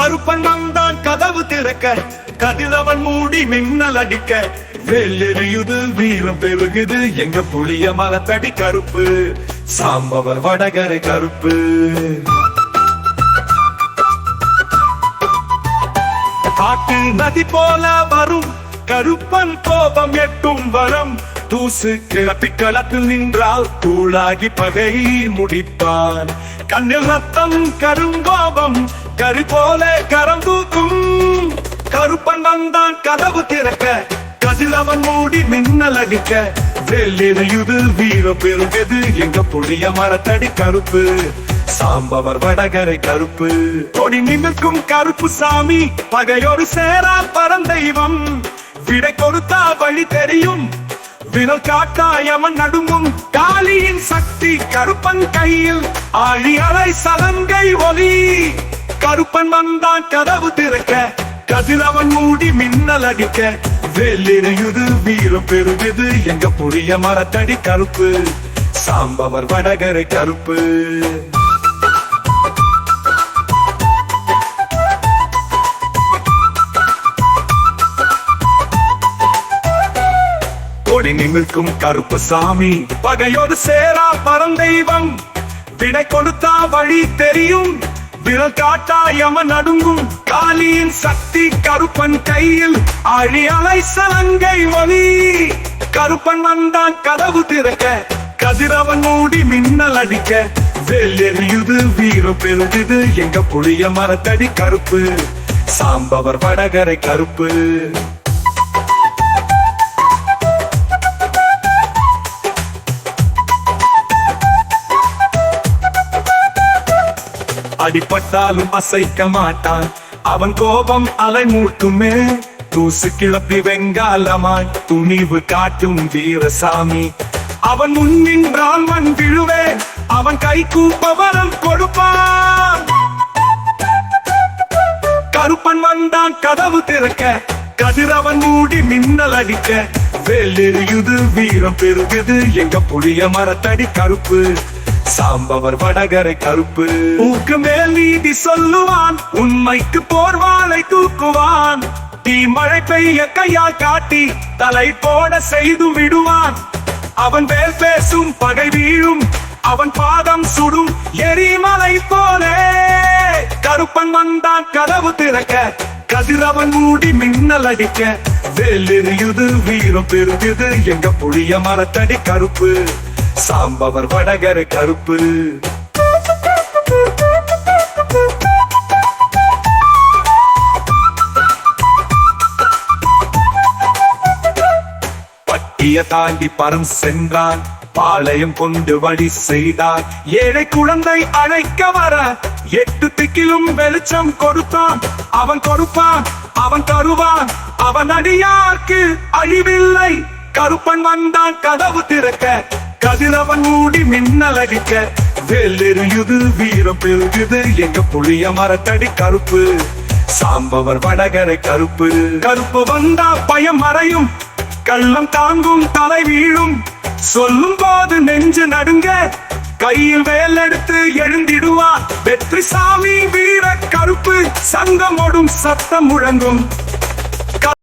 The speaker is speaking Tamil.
கருப்பன் வந்தான் கதவு திறக்க, கதிரவன் மூடி மின்னல் அடிக்க, வெள்ளெறியுது வீரம் பெருகுது எங்க புளிய மலத்தடி கருப்பு, சாம்பவர் வடகரை கருப்பு. காட்டு நதி போல வரும் கருப்பன் கோபம் எட்டும் வரம், தூசு கிளப்பி களத்தில் நின்றால் தூளாகி பகை முடிப்பான். கண்ணில் ரத்தம் கருங்கோபம் கரு போல கரம் தூக்கும். கருப்பன் வந்தான் கதவு திறக்க, கதிரவன் மூடி மின்னல் அடிக்க, வெள்ளெறியுது வீரம் பெருகுது எங்க புளிய மரத்தடி கருப்பு, சாம்பவர் வடகரை கருப்பு. கொடி நிமிர்க்கும் கருப்பு சாமி பகையோடு சேரா பரந்தெய்வம், விடை கொடுத்தா வழி தெரியும் விரல் காட்டாயமன் நடுங்கும். காளியின் சக்தி கருப்பன் கையில் ஆழி அலை சலங்கை ஒலி. கருப்பன் வந்தான் கதவு திறக்க, கதிரவன் மூடி மின்னல் அடிக்க, வெள்ளெறியுது வீரம் பெருகுது எங்க புளிய மரத்தடி கருப்பு, சாம்பவர் வடகரை கருப்பு. கொடி நிமிர்க்கும் கருப்பு சாமி பகையோடு சேரா பரந்தெய்வம், விடை கொடுத்தா வழி தெரியும் விரல் காட்டாயமன் நடுங்கும். காளியின் சக்தி கருப்பன் கையில் ஆழி அலை சலங்கை ஒலி. கருப்பன் வந்தான் கதவு திறக்க, கதிரவன் மூடி மின்னல் அடிக்க, வெள்ளெறியுது வீரம் பெருகுது எங்க புளிய மரத்தடி கருப்பு, சாம்பவர் வடகரை கருப்பு. அடிப்பட்டாலும் அசைக்க மாட்டான் அவன் கோபம் அலை மூட்டுமே, தூசு கிளப்பி வெங்காலமாய் துணிவு காட்டும் வீரசாமி. அவன் முன்னின்றான் மண் விழுவே, அவன் கை கூப்பவரம் கொடுப்பான். கருப்பன் வந்தான் கதவு திறக்க, கதிரவன் மூடி மின்னல் அடிக்க, வெள்ளெறியுது வீரம் பெருகுது எங்க புளிய மரத்தடி கருப்பு, சாம்பவர் வடகரை கருப்பு. ஊக்கு மேல் நீதி சொல்லுவான், உண்மைக்கு போர்வாளை தூக்குவான், தீ மழை பெய்ய கையால் காட்டி தலை போட செய்து விடுவான். அவன் வேல் பேசும் பகை வீழும், அவன் பாதம் சுடும் எரிமலை போலே. கருப்பன் வந்தான் கதவு திறக்க, கதிரவன் மூடி மின்னல் அடிக்க, வெள்ளெறியுது வீரம் பெருகுது எங்க புளிய மரத்தடி கருப்பு, சாம்பவர் வடகரை கருப்பு. பட்டிய தாண்டி பரம் சென்றான், பாளையம் கொண்டு வழி செய்தான். ஏழை குழந்தை அழைக்க வர 8 திக்கிலும் வெளிச்சம் கொடுத்தான். அவன் கொடுப்பான், அவன் தருவான், அவன் அடியார்க்கு அழிவில்லை. கருப்பன் வந்தான் கதவு திறக்க, கதிரவன் மூடி மின்னல் அடிக்க, வெள்ளெறியுது வீரம் பெருகுது எங்க புளிய மரத்தடி கருப்பு, சாம்பவர் வடகரை கருப்பு. கருப்பு வந்தா பயம் மறையும், கள்ளம் தாங்கும் தலை வீழும், சொல்லும் போது நெஞ்சு நடுங்க, கையில் வேல் எடுத்து எழுந்திடுவான் வெற்றி சாமி வீர கருப்பு. சங்கமோடும் சத்தம் முழங்கும்,